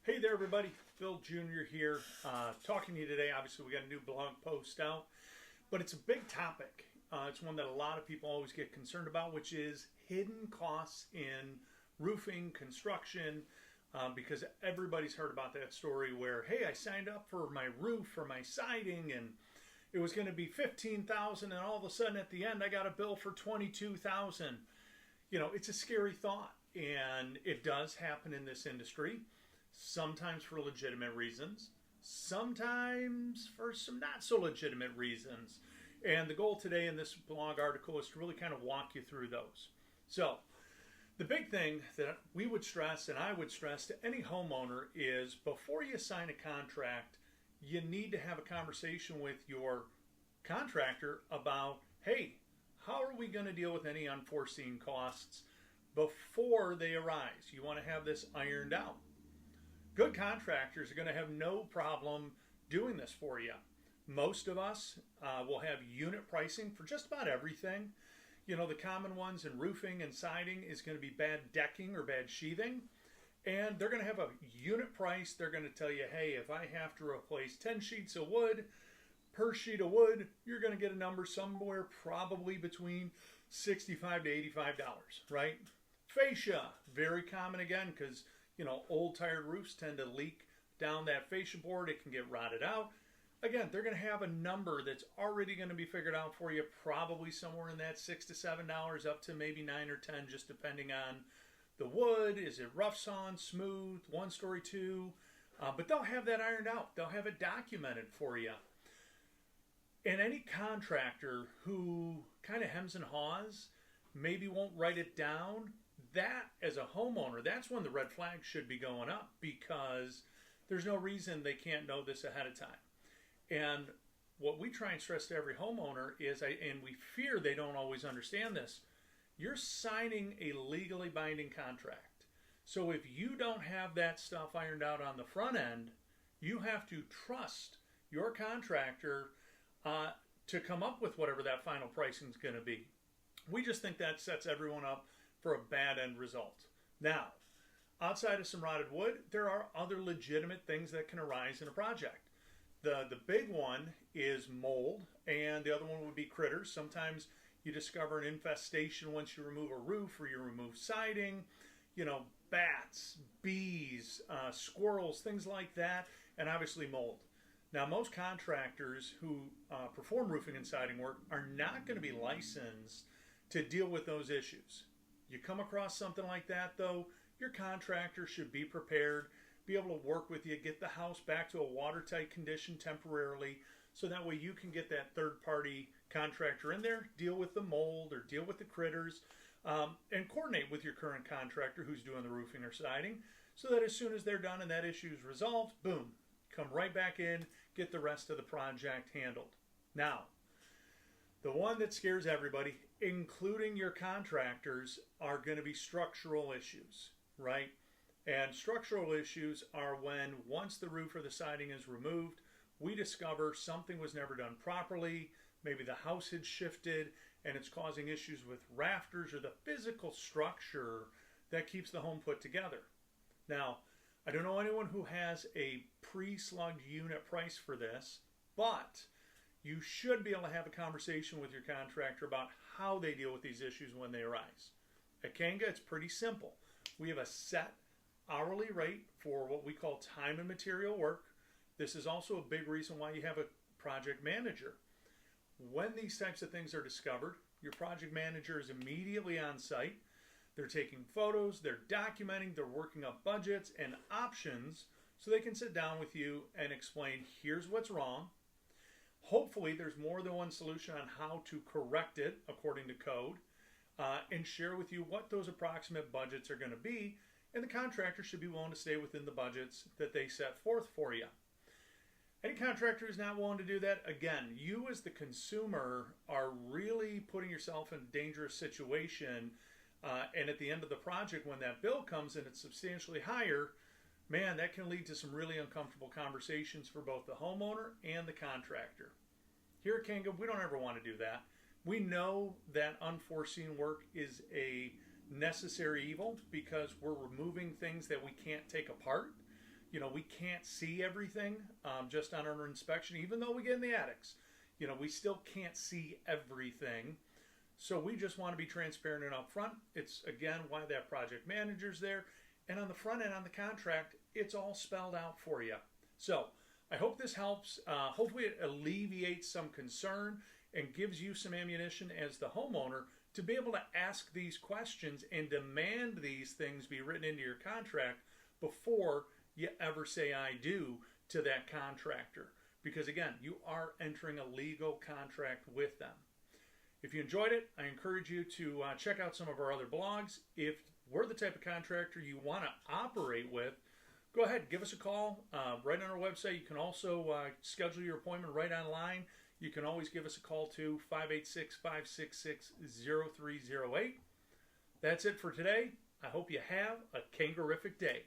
Hey there, everybody. Phil Jr. here, talking to you today. Obviously, we got a new blog post out, but it's a big topic. It's one that a lot of people always get concerned about, which is hidden costs in roofing, construction, because everybody's heard about that story where, hey, I signed up for my roof, for my siding, and it was going to be $15,000, and all of a sudden at the end, I got a bill for $22,000. You know, it's a scary thought, and it does happen in this industry. Sometimes for legitimate reasons, sometimes for some not so legitimate reasons. And the goal today in this blog article is to really kind of walk you through those. So, the big thing that we would stress, and I would stress to any homeowner, is before you sign a contract, you need to have a conversation with your contractor about, hey, how are we going to deal with any unforeseen costs before they arise? You want to have this ironed out. Good contractors are going to have no problem doing this for you. Most of us will have unit pricing for just about everything. You know, the common ones in roofing and siding is going to be bad decking or bad sheathing. And they're going to have a unit price. They're going to tell you, hey, if I have to replace 10 sheets of wood, per sheet of wood, you're going to get a number somewhere probably between $65 to $85, right? Fascia, very common again, because you know, old tired roofs tend to leak down that fascia board. It can get rotted out. Again, they're going to have a number that's already going to be figured out for you, probably somewhere in that $6 to $7 up to maybe 9 or 10, just depending on the wood. Is it rough sawn, smooth, one story, two? But they'll have that ironed out. They'll have it documented for you. And any contractor who kind of hems and haws, maybe won't write it down, that as a homeowner, that's when the red flags should be going up, because there's no reason they can't know this ahead of time. And what we try and stress to every homeowner is, and we fear they don't always understand this, you're signing a legally binding contract. So if you don't have that stuff ironed out on the front end, you have to trust your contractor to come up with whatever that final pricing is going to be. We just think that sets everyone up for a bad end result. Now, outside of some rotted wood, there are other legitimate things that can arise in a project. The big one is mold, and the other one would be critters. Sometimes you discover an infestation once you remove a roof or you remove siding. You know, bats, bees, squirrels, things like that, and obviously mold. Now, most contractors who perform roofing and siding work are not going to be licensed to deal with those issues. You come across something like that, though, your contractor should be prepared, be able to work with you, get the house back to a watertight condition temporarily, so that way you can get that third-party contractor in there, deal with the mold or deal with the critters, and coordinate with your current contractor who's doing the roofing or siding, so that as soon as they're done and that issue is resolved, boom, come right back in, get the rest of the project handled. Now, the one that scares everybody, including your contractors, are going to be structural issues, right? And structural issues are when, once the roof or the siding is removed, we discover something was never done properly. Maybe the house had shifted and it's causing issues with rafters or the physical structure that keeps the home put together. Now, I don't know anyone who has a pre-slugged unit price for this, but you should be able to have a conversation with your contractor about how they deal with these issues when they arise. At Kanga, it's pretty simple. We have a set hourly rate for what we call time and material work. This is also a big reason why you have a project manager. When these types of things are discovered, your project manager is immediately on site. They're taking photos, they're documenting, they're working up budgets and options so they can sit down with you and explain, here's what's wrong. Hopefully there's more than one solution on how to correct it according to code, and share with you what those approximate budgets are going to be, and the contractor should be willing to stay within the budgets that they set forth for you. Any contractor who's not willing to do that, again, you as the consumer are really putting yourself in a dangerous situation, and at the end of the project, when that bill comes and it's substantially higher, man, that can lead to some really uncomfortable conversations for both the homeowner and the contractor. Here at Kanga, we don't ever want to do that. We know that unforeseen work is a necessary evil because we're removing things that we can't take apart. we can't see everything just on our inspection, even though we get in the attics. We still can't see everything. So we just want to be transparent and upfront. It's, again, why that project manager's there. And on the front end, on the contract, it's all spelled out for you. So I hope this helps. Hopefully it alleviates some concern and gives you some ammunition as the homeowner to be able to ask these questions and demand these things be written into your contract before you ever say I do to that contractor. Because again, you are entering a legal contract with them. If you enjoyed it, I encourage you to check out some of our other blogs. If we're the type of contractor you want to operate with, go ahead, give us a call right on our website. You can also schedule your appointment right online. You can always give us a call to 586-566-0308. That's it for today. I hope you have a Kangarific day.